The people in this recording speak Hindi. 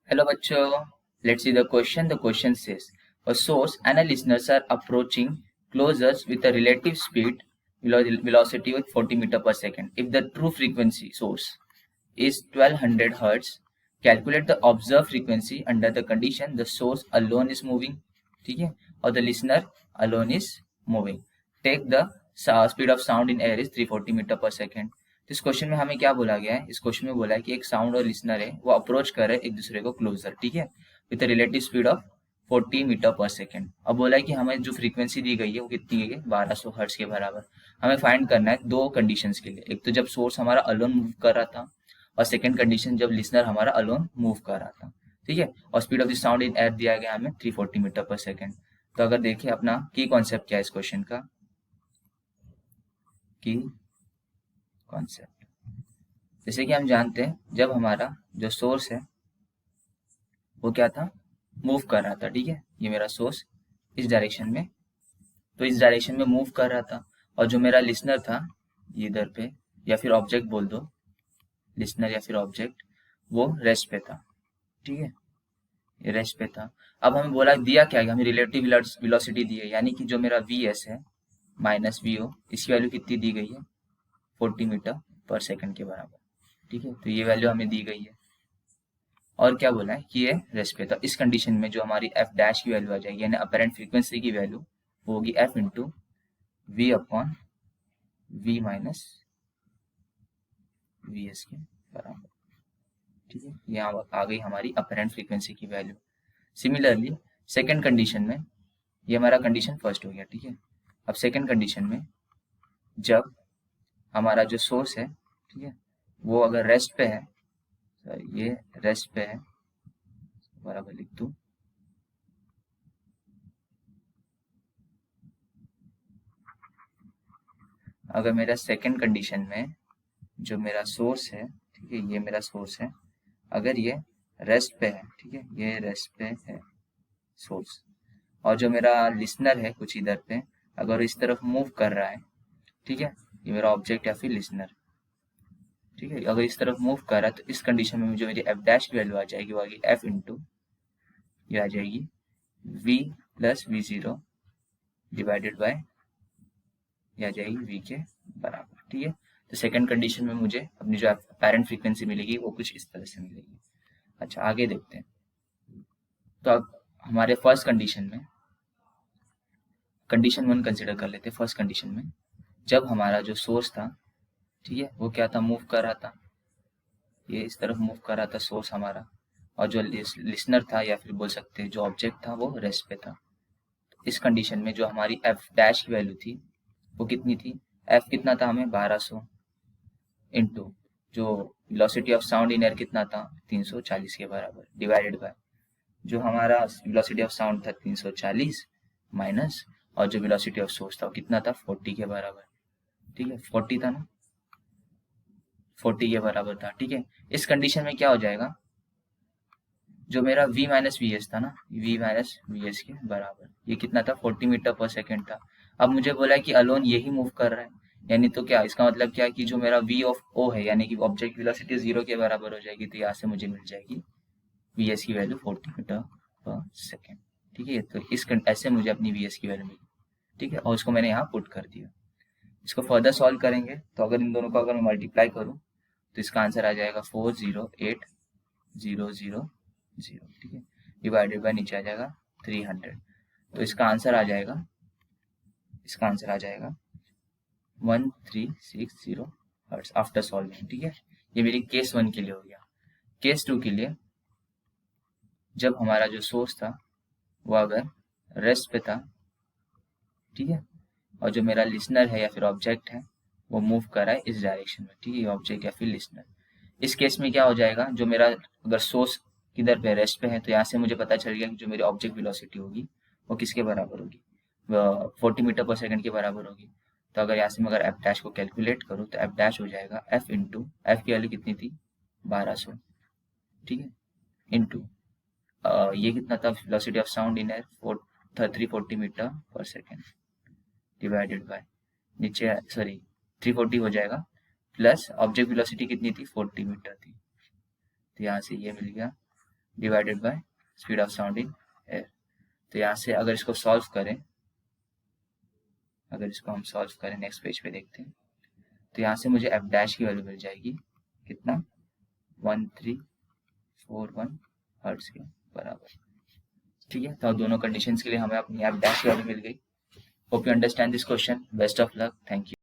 Hello bachcho, let's see the question. The question says, a source and a listeners are approaching closer with a relative speed velocity with 40 meter per second. If the true frequency source is 1200 hertz, calculate the observed frequency under the condition the source alone is moving, ठीक है, और the listener alone is moving. Take the speed of sound in air is 340 metre per second. तो इस क्वेश्चन में हमें क्या बोला गया है? इस क्वेश्चन में बोला है कि एक साउंड और लिसनर है, वो अप्रोच कर रहे हैं एक दूसरे को क्लोजर, ठीक है, with relative speed of 40 metre per second. अब बोला है कि हमें जो फ्रीक्वेंसी दी गई है वो कितनी है? 1200 हर्ट्ज के बराबर. हमें फाइंड करना है दो कंडीशंस के लिए. एक तो जब सोर्स हमारा अलोन मूव कर रहा था, और सेकेंड कंडीशन जब लिसनर हमारा अलोन मूव कर रहा था, ठीक है. और speed of the sound in air दिया गया हमें 340 मीटर पर सेकेंड. तो अगर देखिए अपना की कॉन्सेप्ट क्या है इस क्वेश्चन का, की कॉन्सेप्ट, जैसे कि हम जानते हैं जब हमारा जो सोर्स है वो क्या था? मूव कर रहा था, ठीक है. ये मेरा सोर्स इस डायरेक्शन में, तो इस डायरेक्शन में मूव कर रहा था, और जो मेरा लिसनर था ये इधर पे, या फिर ऑब्जेक्ट बोल दो, लिसनर या फिर ऑब्जेक्ट, वो रेस्ट पे था, ठीक है, ये रेस्ट पे था. अब हमें बोला दिया क्या है? हमें रिलेटिव वेलोसिटी दी है, यानी कि जो मेरा वी एस है माइनस वी ओ, इसकी वैल्यू कितनी दी गई है? 40 मीटर पर सेकंड के बराबर, ठीक है. तो ये वैल्यू हमें दी गई है, और क्या बोला है कि ये रेस्ट पे था. इस कंडीशन में जो हमारी एफ डैश की वैल्यू आ जाएगी, यानी अपरेंट फ्रीक्वेंसी की वैल्यू होगी f into v upon v minus v s के बराबर, ठीक है. यहाँ आ गई हमारी अपरेंट फ्रीक्वेंसी की वैल्यू. सिमिलरली सेकेंड कंडीशन में, ये हमारा कंडीशन फर्स्ट हो गया, ठीक है. अब सेकेंड कंडीशन में जब हमारा जो सोर्स है, ठीक है, वो अगर रेस्ट पे है, ये रेस्ट पे है, बराबर लिख दूं, अगर मेरा सेकेंड कंडीशन में जो मेरा सोर्स है, ठीक है, ये मेरा सोर्स है, अगर ये रेस्ट पे है, ठीक है, ये रेस्ट पे है सोर्स, और जो मेरा लिसनर है कुछ इधर पे, अगर इस तरफ मूव कर रहा है, ठीक है, ये मेरा ऑब्जेक्ट या फिर लिसनर, ठीक है, अगर इस तरफ मूव कर रहा है, तो इस कंडीशन में जो मेरी एफ डैश की वैल्यू आ जाएगी वो आएगी एफ इंटू, ये आ जाएगी v plus v zero divided by, ये आ जाएगी वी के बराबर, ठीक है. तो सेकंड कंडीशन में मुझे अपनी जो अपैरेंट फ्रीक्वेंसी मिलेगी वो कुछ इस तरह से मिलेगी. अच्छा, आगे देखते हैं. तो अब हमारे फर्स्ट कंडीशन में, कंडीशन वन कंसिडर कर लेते हैं. फर्स्ट कंडीशन में जब हमारा जो सोर्स था, ठीक है, वो क्या था? मूव कर रहा था, ये इस तरफ मूव कर रहा था सोर्स हमारा, और जो लिसनर था या फिर बोल सकते हैं जो ऑब्जेक्ट था वो रेस्ट पे था. इस कंडीशन में जो हमारी एफ डैश की वैल्यू थी वो कितनी थी? एफ कितना था हमें? 1200 इंटू जो velocity of sound in air कितना था? 340 के बराबर, डिवाइडेड बाय जो हमारा वेलोसिटी ऑफ साउंड था 340 माइनस, और जो वेलोसिटी ऑफ सोर्स था वो कितना था? 40 के बराबर, ठीक है, 40 था ना, 40 के बराबर था, ठीक है. इस कंडीशन में क्या हो जाएगा? जो मेरा v माइनस वी एस था ना, v माइनस वी एस के बराबर, ये कितना था? 40 मीटर पर सेकेंड था. अब मुझे बोला है कि अलोन यही मूव कर रहा है, यानी तो क्या इसका मतलब क्या है कि जो मेरा v ऑफ o है, यानी कि ऑब्जेक्ट वेलोसिटी 0 के बराबर हो जाएगी. तो यहाँ से मुझे मिल जाएगी वी एस की वैल्यू 40 मीटर पर सेकेंड, ठीक है. तो ऐसे मुझे अपनी वी एस की वैल्यू मिली, ठीक है, और उसको मैंने यहाँ पुट कर दिया. इसको फर्दर सॉल्व करेंगे तो अगर इन दोनों को अगर मैं मल्टीप्लाई करूँ तो इसका आंसर आ जाएगा 408,000, ठीक है, डिवाइडेड बाय नीचे आ जाएगा 300. तो इसका आंसर आ जाएगा 1360 हर्ट्ज आफ्टर सॉल्विंग, ठीक है. ये मेरी केस 1 के लिए हो गया. केस 2 के लिए जब हमारा जो सोर्स था वो अगर रेस्ट पे था, ठीक है, और जो मेरा लिसनर है या फिर ऑब्जेक्ट है वो मूव कर रहा है इस डायरेक्शन में, ठीक है, ऑब्जेक्ट या फिर लिसनर. इस केस में क्या हो जाएगा? जो मेरा अगर सोर्स किधर पे, रेस्ट पे है, तो यहाँ से मुझे पता चल गया कि जो मेरी ऑब्जेक्ट वेलोसिटी होगी वो किसके बराबर होगी? 40 मीटर पर सेकंड के बराबर होगी. तो अगर यहाँ से मैं अगर एफ डैश को कैलकुलेट करूँ तो एफ डैश हो जाएगा एफ इंटू, एफ की वैल्यू कितनी थी? 1200, ठीक है, इंटू ये कितना था? Velocity of sound in air 340 metre per second, divided by नीचे, सॉरी 340 हो जाएगा, प्लस ऑब्जेक्ट वेलोसिटी कितनी थी? 40 मीटर थी. तो यहाँ से ये मिल गया divided by speed of sound in air. तो यहाँ से अगर इसको सॉल्व करें, नेक्स्ट पेज पे देखते हैं, तो यहाँ से मुझे एफ डैश की वैल्यू मिल जाएगी कितना, 1341 हर्ट्ज के बराबर। ठीक है, तो दोनों कंडीशंस के लिए हमें अपनी एफ डैश की वैल्यू मिल गई। Hope you understand this question. Best of luck, thank you.